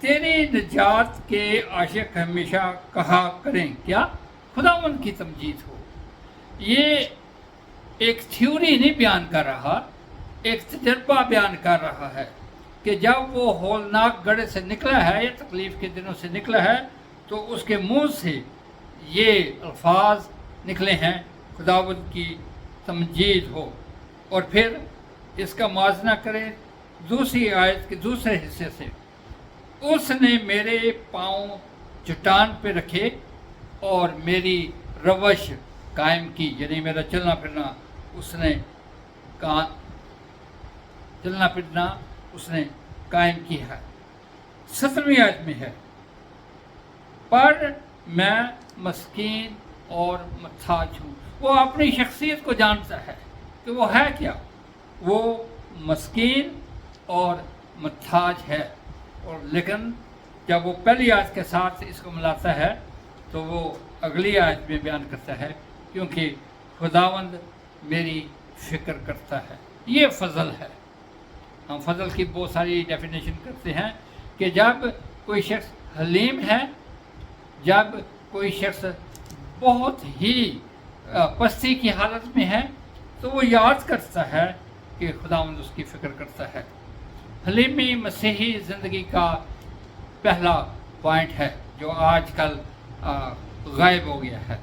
تیری نجات کے عاشق ہمیشہ کہا کریں کیا خداوند کی تمجید ہو. یہ ایک تھیوری نہیں بیان کر رہا، ایک تجربہ بیان کر رہا ہے کہ جب وہ ہولناک گڑھے سے نکلا ہے یا تکلیف کے دنوں سے نکلا ہے تو اس کے منہ سے یہ الفاظ نکلے ہیں خداوند کی تمجید ہو. اور پھر اس کا موازنہ کریں دوسری آیت کے دوسرے حصے سے. اس نے میرے پاؤں چٹان پہ رکھے اور میری روش قائم کی، یعنی میرا چلنا پھرنا اس نے قائم کی ہے. 17ویں آیت میں ہے پر میں مسکین اور محتاج ہوں. وہ اپنی شخصیت کو جانتا ہے کہ وہ ہے کیا. وہ مسکین اور محتاج ہے، اور لیکن جب وہ پہلی آیت کے ساتھ اس کو ملاتا ہے تو وہ اگلی آیت میں بیان کرتا ہے کیونکہ خداوند میری فکر کرتا ہے. یہ فضل ہے. ہم فضل کی بہت ساری ڈیفینیشن کرتے ہیں کہ جب کوئی شخص حلیم ہے، جب کوئی شخص بہت ہی پستی کی حالت میں ہے تو وہ یاد کرتا ہے کہ خداوند اس کی فکر کرتا ہے. حلیمی مسیحی زندگی کا پہلا پوائنٹ ہے جو آج کل غائب ہو گیا ہے.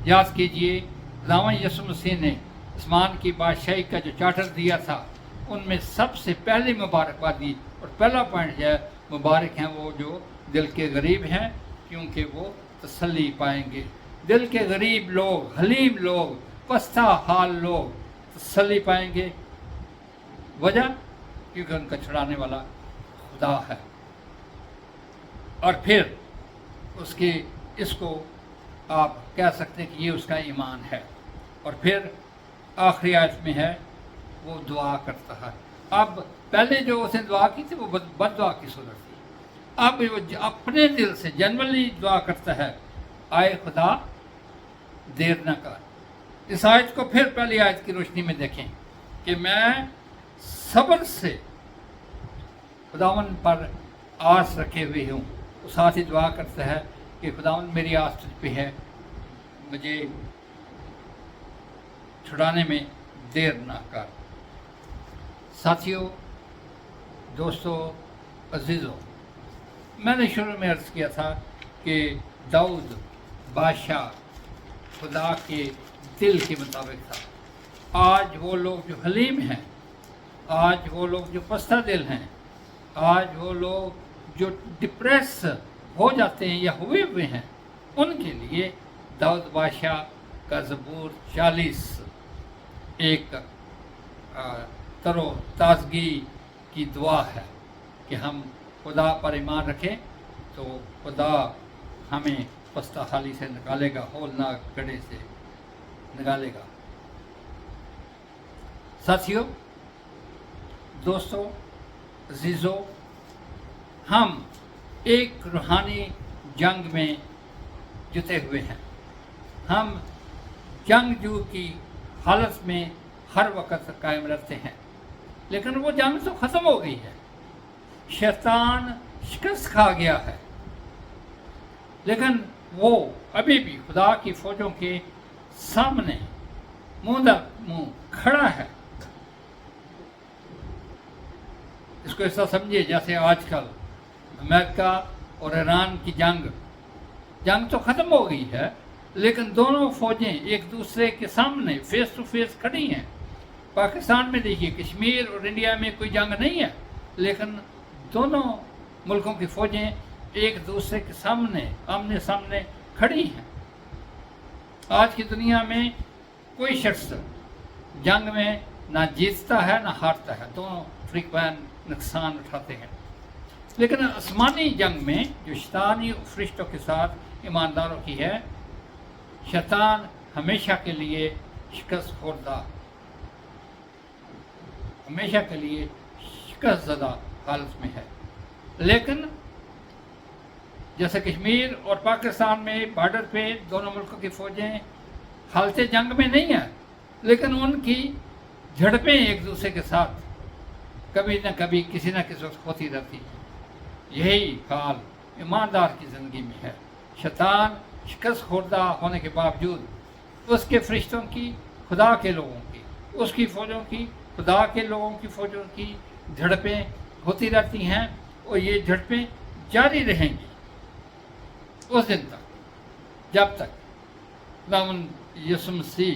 یاد کیجئے خداوند یسوع مسیح نے آسمان کی بادشاہی کا جو چارٹر دیا تھا ان میں سب سے پہلی مبارکباد دی، اور پہلا پوائنٹ ہے مبارک ہیں وہ جو دل کے غریب ہیں کیونکہ وہ تسلی پائیں گے. دل کے غریب لوگ، حلیم لوگ، پستہ حال لوگ تسلی پائیں گے. وجہ کیونکہ ان کا چھڑانے والا خدا ہے. اور پھر اس کو آپ کہہ سکتے ہیں کہ یہ اس کا ایمان ہے. اور پھر آخری آیت میں ہے وہ دعا کرتا ہے. اب پہلے جو اس نے دعا کی تھی وہ بد دعا کی صورت تھی. اب وہ اپنے دل سے جنرلی دعا کرتا ہے آئے خدا دیر نہ کر. اس آیت کو پھر پہلی آیت کی روشنی میں دیکھیں کہ میں صبر سے خداوند پر آس رکھے ہوئے ہوں. وہ ساتھ ہی دعا کرتا ہے کہ خداوند میری آس تجھ پہ ہے، مجھے چھڑانے میں دیر نہ کر. ساتھیوں، دوستو، عزیزوں، میں نے شروع میں عرض کیا تھا کہ داؤد بادشاہ خدا کے دل کے مطابق تھا. آج وہ لوگ جو حلیم ہیں، آج وہ لوگ جو پستہ دل ہیں، آج وہ لوگ جو ڈپریس ہو جاتے ہیں یا ہوئے ہیں، ان کے لیے داؤد بادشاہ کا زبور 40 ایک تر و تازگی کی دعا ہے کہ ہم خدا پر ایمان رکھیں تو خدا ہمیں پستہ حالی سے نکالے گا، ہولناک گڑھے سے نکالے گا. ساتھیوں، دوستوں، عزیزوں، ہم ایک روحانی جنگ میں جتے ہوئے ہیں. ہم جنگجو کی حالت میں ہر وقت قائم رہتے ہیں، لیکن وہ جنگ تو ختم ہو گئی ہے. شیطان شکست کھا گیا ہے، لیکن وہ ابھی بھی خدا کی فوجوں کے سامنے منہ کھڑا ہے. اس کو ایسا سمجھیے جیسے آج کل امریکہ اور ایران کی جنگ تو ختم ہو گئی ہے، لیکن دونوں فوجیں ایک دوسرے کے سامنے فیس ٹو فیس کھڑی ہیں. پاکستان میں دیکھیے، کشمیر اور انڈیا میں کوئی جنگ نہیں ہے، لیکن دونوں ملکوں کی فوجیں ایک دوسرے کے سامنے آمنے سامنے کھڑی ہیں. آج کی دنیا میں کوئی شخص جنگ میں نہ جیتتا ہے نہ ہارتا ہے، دونوں فریقین نقصان اٹھاتے ہیں. لیکن آسمانی جنگ میں جو شیطانی فرشتوں کے ساتھ ایمانداروں کی ہے، شیطان ہمیشہ کے لیے شکست خوردہ، ہمیشہ کے لیے شکست زدہ حالت میں ہے. لیکن جیسے کشمیر اور پاکستان میں بارڈر پہ دونوں ملکوں کی فوجیں حالت جنگ میں نہیں ہیں، لیکن ان کی جھڑپیں ایک دوسرے کے ساتھ کبھی نہ کبھی کسی نہ کسی وقت ہوتی رہتی ہیں. یہی حال ایماندار کی زندگی میں ہے۔ شیطان شکست خوردہ ہونے کے باوجود اس کے فرشتوں کی، خدا کے لوگوں کی، اس کی فوجوں کی، خدا کے لوگوں کی فوجوں کی جھڑپیں ہوتی رہتی ہیں، اور یہ جھڑپیں جاری رہیں گی اس دن تک جب تک خداوند یسوع مسیح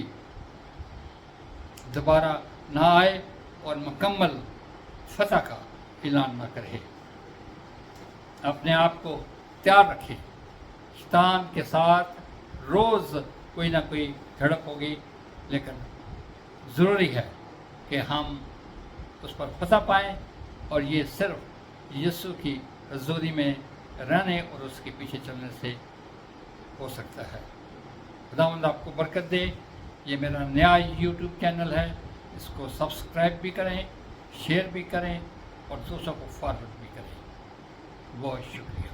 دوبارہ نہ آئے اور مکمل فتح کا اعلان نہ کرے۔ اپنے آپ کو تیار رکھے، شیطان کے ساتھ روز کوئی نہ کوئی جھڑپ ہوگی، لیکن ضروری ہے کہ ہم اس پر فتح پائیں، اور یہ صرف یسوع کی حضوری میں رہنے اور اس کے پیچھے چلنے سے ہو سکتا ہے۔ خداوند آپ کو برکت دے۔ یہ میرا نیا یوٹیوب چینل ہے، اس کو سبسکرائب بھی کریں، شیئر بھی کریں اور دوسروں کو فارورڈ بھی کریں۔ بہت شکریہ۔